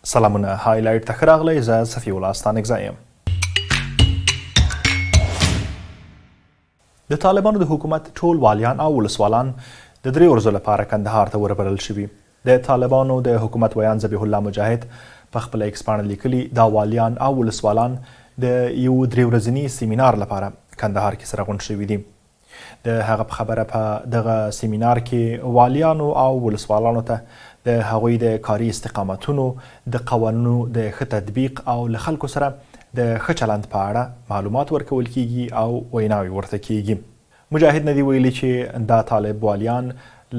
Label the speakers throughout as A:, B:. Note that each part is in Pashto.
A: سلامونه هایلایټ ته ښه راغلی. زه صفي الله ستانکزی یم. د طالبانو د حکومت ټول والیان او ولسوالان د 3 ورځو لپاره کندهار ته وربلل شوي. د طالبانو د حکومت ویان ذبیح الله مجاهد په خپله ایکس پاڼه لیکلي دا والیان او ولسوالان د یو 3 ورځني سیمینار لپاره کندهار کې سره غونډ شوي دي. د هغه په خبره په دغه سیمینار کې والیانو او ولسوالانو ته د هغوی د کاري استقامتونو د قوانونو د ښه تطبیق او له خلکو سره د ښه چلند په اړه معلومات ورکول کیږي او ویناوې ورته کیږي. مجاهد نه دی ویلي چې دا طالب والیان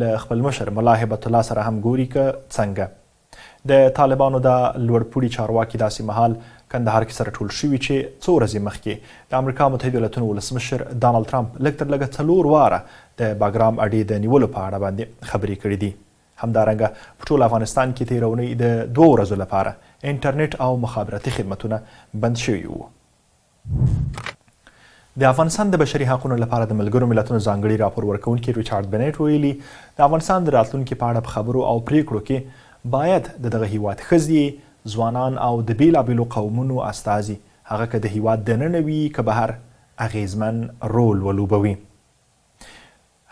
A: له خپل مشر ملا هبت الله سره هم ګوري که څنګه. د طالبانو د لوړپوړي چارواکي داسې مهال کندهار کې سره ټول شوي چې څو ورځې مخکې د امریکا متحده ایالاتونو ولسمشر ډانلډ ټرمپ لږ تر لږه 4 واره د باګرام اډې د نیولو په اړه باندې خبرې کړې دي. همدارنګه په ټول افغانستان کې تېره اونۍ د 2 ورځو لپاره انټرنیټ او مخابراتي خدمتونه بند شوي وو. د افغانستان د بشري حقونو لپاره د ملګرو ملتونو ځانګړي راپور ورکوونکي ریچارډ بنیټ ویلي د افغانستان د راتلونکي په اړه په خبرو او پریکړو کې باید د دغه هیواد ښځې، ځوانان او د بیلابیلو قومونو استازي هغه که د هیواد دننه وي که بهر اغیزمن رول ولوبوي.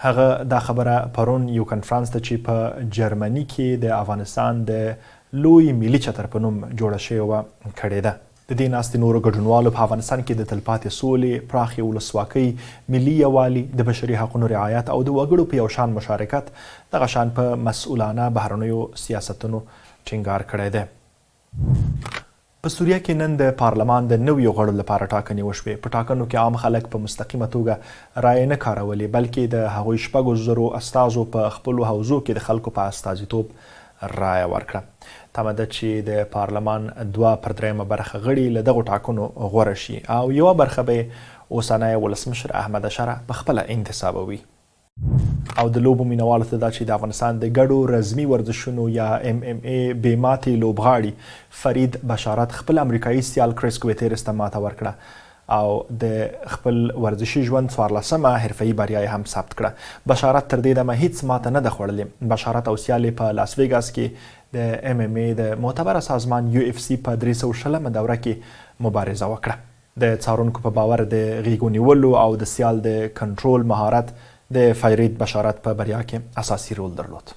A: هغه دا خبره پرون یو کنفرانس ته چې په جرمني کې د افغانستان د لوی ملي چتر په نوم جوړه شوې وه کړې ده. د دې ناستې نورو ګډونوالو په افغانستان کې د تلپاتې سولې، پراخې ولسواکۍ، ملي یووالي، د بشري حقونو رعایت او د وګړو په یو شان مشارکت دغه شان په مسؤلانه بهرنیو سیاستونو ټینګار کړی دی. په سوریه کې نن د پارلمان د نویو غړو لپاره ټاکنې وشوې. په ټاکنو کې عام خلک په مستقیمه توګه رایې نه کارولې بلکې د هغوی 6,000 استازو په خپلو حوزو کې د خلکو په استازیتوب رایه ورکړه. تمه ده چې د پارلمان 2/3 برخه غړي له دغو ټاکنو غوره شي او یوه برخه به اوسنی ولسمشر احمد اشاره په خپله انتصابوي. او د لوبو مینوالو ته دا چې د افغانستان د ګډو رزمي ورزشونو یا MMA بې ماتې لوبغاړي فرید بشارت خپل امریکایي سیال کریس کویتیرس ته ماته ورکړه او د خپل ورزشي ژوند 14مه حرفه‌ایي بریا یې هم ثبت کړه. بشارت تر دې دمه هیڅ ماته نه ده خوړلې. بشارت او سیال په لاس ویګاس کې د MMA د معتبره سازمان UFC په 320مه دوره کې مبارزه وکړه. د څارونکو په باور د غیږو نیولو او د سیال د کنټرول مهارت د فرید بشارت په بریا کې اساسي رول درلود.